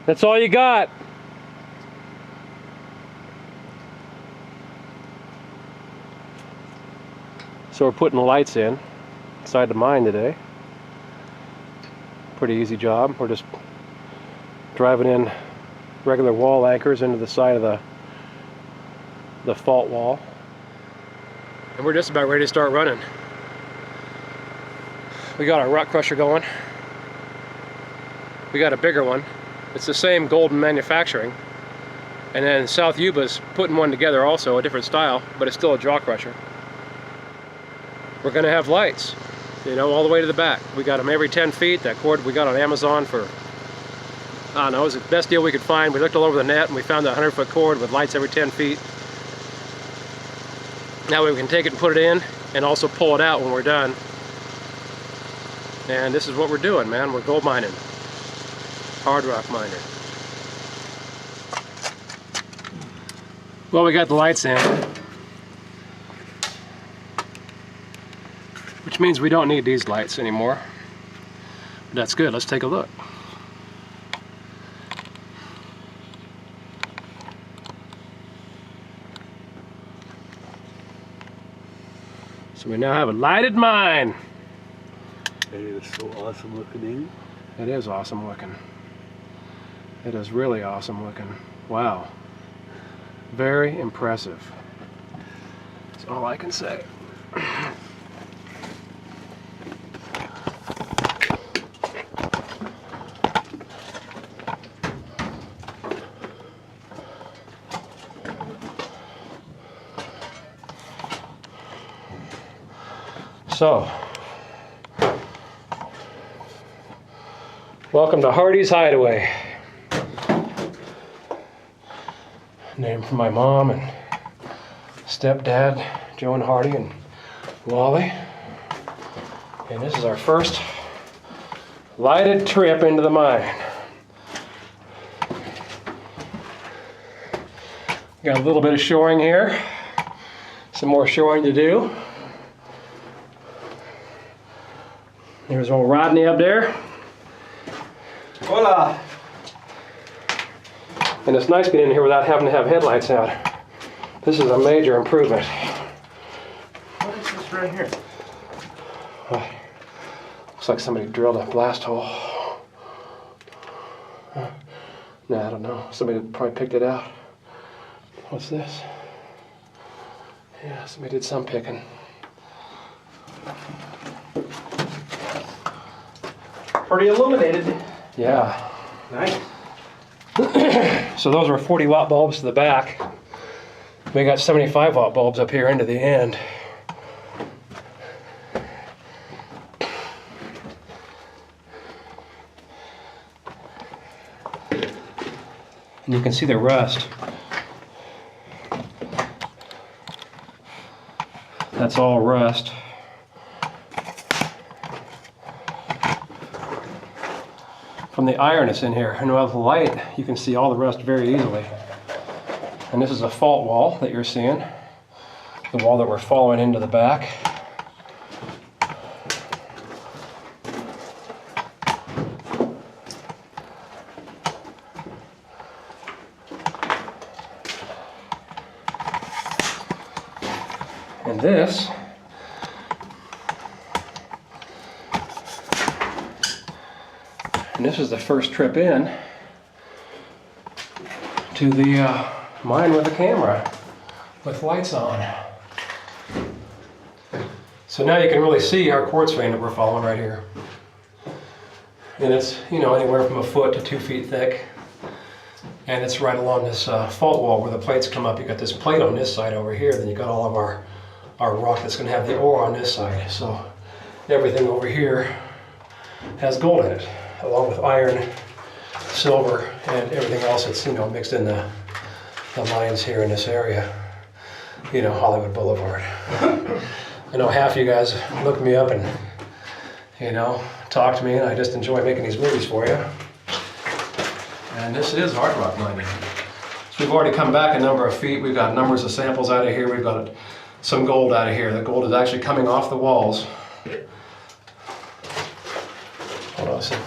That's all you got. So we're putting the lights in inside the mine today. Pretty easy job. We're just driving in regular wall anchors into the side of the fault wall. And we're just about ready to start running. We got our rock crusher going. We got a bigger one. It's the same Golden manufacturing. And then South Yuba's putting one together also, a different style, but it's still a jaw crusher. We're gonna have lights, you know, all the way to the back. We got them every 10 feet. That cord we got on Amazon for, I don't know, it was the best deal we could find. We looked all over the net and we found that 100-foot cord with lights every 10 feet. That way we can take it and put it in and also pull it out when we're done. And this is what we're doing, man. We're gold mining. Hard rock miner. Well, we got the lights in, which means we don't need these lights anymore. But that's good. Let's take a look. So we now have a lighted mine. It is so awesome looking in. It is awesome looking. It is really awesome looking. Wow. Very impressive. That's all I can say. So, welcome to Hardy's Hideaway. Named for my mom and stepdad, Joe and Hardy and Wally. And this is our first lighted trip into the mine. Got a little bit of shoring here. Some more shoring to do. There's old Rodney up there. Hola! And it's nice being in here without having to have headlights out. This is a major improvement. What is this right here? Looks like somebody drilled a blast hole. No, I don't know. Somebody probably picked it out. What's this? Yeah, somebody did some picking. Pretty illuminated. Yeah. Nice. So those are 40-watt bulbs to the back. We got 75-watt bulbs up here into the end. And you can see the rust. That's all rust. From the iron that's in here, and with the light, you can see all the rust very easily. And this is a fault wall that you're seeing, the wall that we're following into the back. And this is the first trip in to the mine with a camera with lights on. So now you can really see our quartz vein that we're following right here. And it's, you know, anywhere from a foot to 2 feet thick. And it's right along this fault wall where the plates come up. You got this plate on this side over here, then you got all of our rock that's going to have the ore on this side. So everything over here has gold in it, along with iron, silver, and everything else that's, you know, mixed in the mines here in this area. You know, Hollywood Boulevard. I know half you guys look me up and, you know, talk to me, and I just enjoy making these movies for you. And this is hard rock mining. So we've already come back a number of feet. We've got numbers of samples out of here. We've got some gold out of here. The gold is actually coming off the walls. Hold on a second.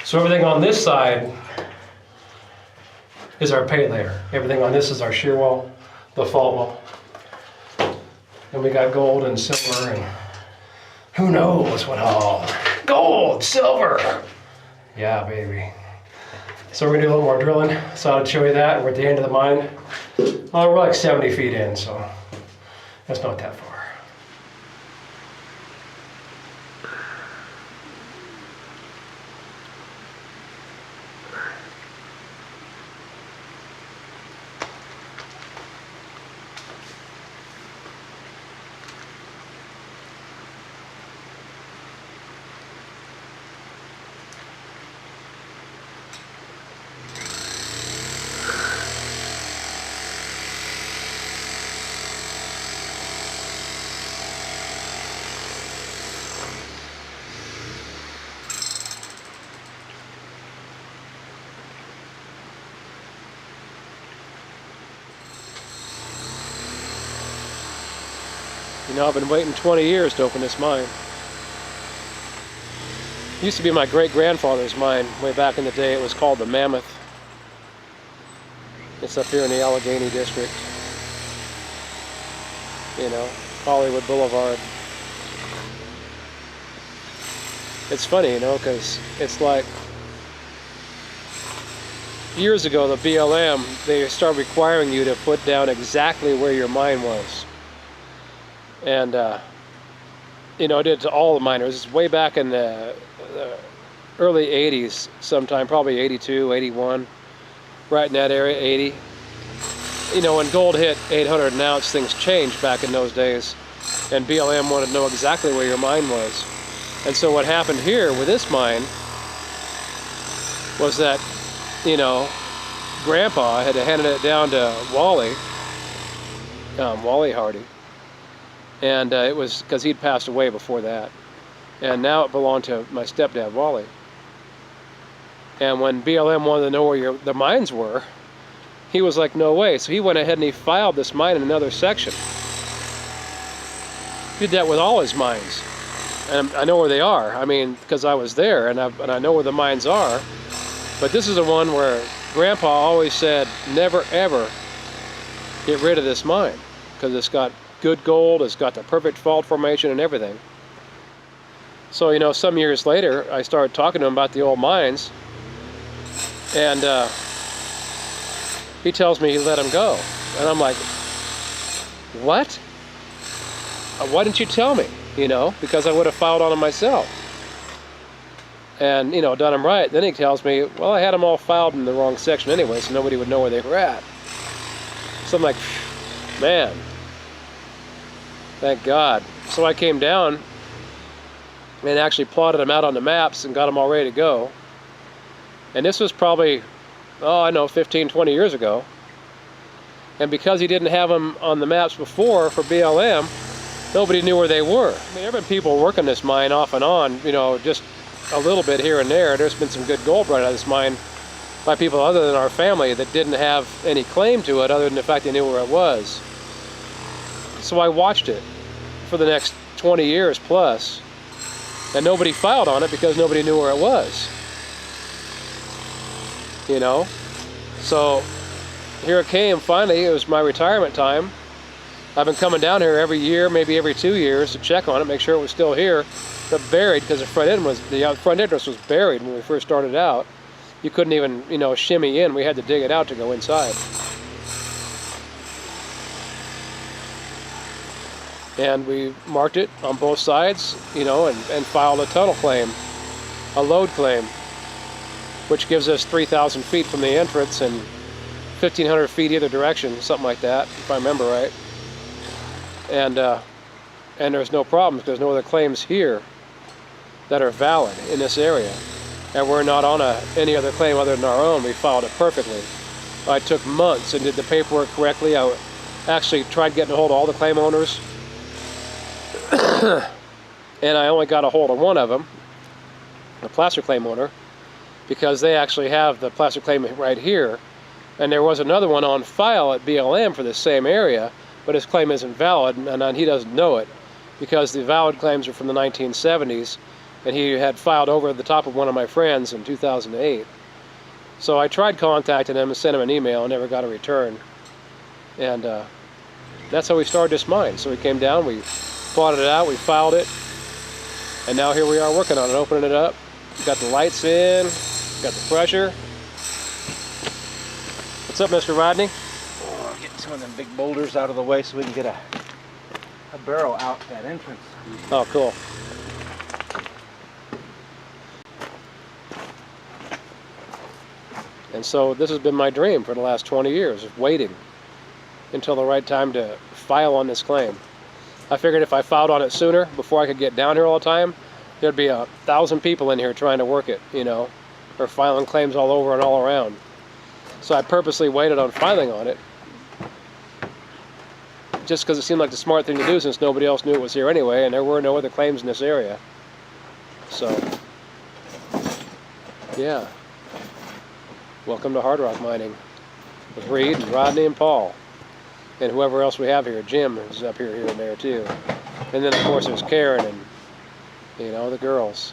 So everything on this side is our pay layer. Everything on this is our shear wall, the fault wall. And we got gold and silver and who knows what all. Gold, silver. Yeah, baby. So we're gonna do a little more drilling. So I'll show you that. We're at the end of the mine. Well, we're like 70 feet in, so that's not that far. You know, I've been waiting 20 years to open this mine. It used to be my great-grandfather's mine way back in the day. It was called the Mammoth. It's up here in the Allegheny district. You know, Hollywood Boulevard. It's funny, you know, because it's like years ago, the BLM, they started requiring you to put down exactly where your mine was. And, you know, I did it to all the miners. It's way back in the early 80s sometime, probably 82, 81, right in that area, 80. You know, when gold hit 800 an ounce, things changed back in those days. And BLM wanted to know exactly where your mine was. And so what happened here with this mine was that, you know, Grandpa had handed it down to Wally Hardy. And it was because he'd passed away before that. And now it belonged to my stepdad, Wally. And when BLM wanted to know where the mines were, he was like, no way. So he went ahead and he filed this mine in another section. He did that with all his mines. And I know where they are. I mean, because I was there and I know where the mines are. But this is the one where Grandpa always said, never ever get rid of this mine. Because it's got good gold, it's got the perfect fault formation and everything. So, you know, some years later, I started talking to him about the old mines, and he tells me he let him go. And I'm like, what? Why didn't you tell me? You know, because I would have filed on them myself. And, you know, done them right. Then he tells me, well, I had them all filed in the wrong section anyway, so nobody would know where they were at. So I'm like, man. Thank God. So I came down and actually plotted them out on the maps and got them all ready to go. And this was probably, oh, I know, 15, 20 years ago. And because he didn't have them on the maps before for BLM, nobody knew where they were. I mean, there have been people working this mine off and on, you know, just a little bit here and there. There's been some good gold right out of this mine by people other than our family that didn't have any claim to it other than the fact they knew where it was. So I watched it for the next 20 years plus, and nobody filed on it because nobody knew where it was. You know? So here it came, finally, it was my retirement time. I've been coming down here every year, maybe every 2 years to check on it, make sure it was still here, but buried because the front entrance was buried when we first started out. You couldn't even, you know, shimmy in. We had to dig it out to go inside. And we marked it on both sides, you know, and filed a tunnel claim, a load claim, which gives us 3,000 feet from the entrance and 1,500 feet either direction, something like that, if I remember right. And there's no problems. There's no other claims here that are valid in this area. And we're not on any other claim other than our own. We filed it perfectly. I took months and did the paperwork correctly. I actually tried getting a hold of all the claim owners. And I only got a hold of one of them, the placer claim owner, because they actually have the placer claim right here. And there was another one on file at BLM for the same area, but his claim isn't valid, and he doesn't know it. because the valid claims are from the 1970s, and he had filed over the top of one of my friends in 2008. So I tried contacting him and sent him an email and never got a return. And that's how we started this mine. So we came down, we plotted it out, we filed it, and now here we are working on it, opening it up. Got the lights in, got the pressure. What's up, Mr. Rodney? Oh, getting some of them big boulders out of the way so we can get a barrel out that entrance. Oh, cool. And so this has been my dream for the last 20 years, of waiting until the right time to file on this claim. I figured if I filed on it sooner, before I could get down here all the time, there'd be 1,000 people in here trying to work it, you know, or filing claims all over and all around. So I purposely waited on filing on it, just because it seemed like the smart thing to do since nobody else knew it was here anyway, and there were no other claims in this area. So, yeah. Welcome to hard rock mining with Reed and Rodney and Paul. And whoever else we have here. Jim is up here and there too. And then of course there's Karen and, you know, the girls.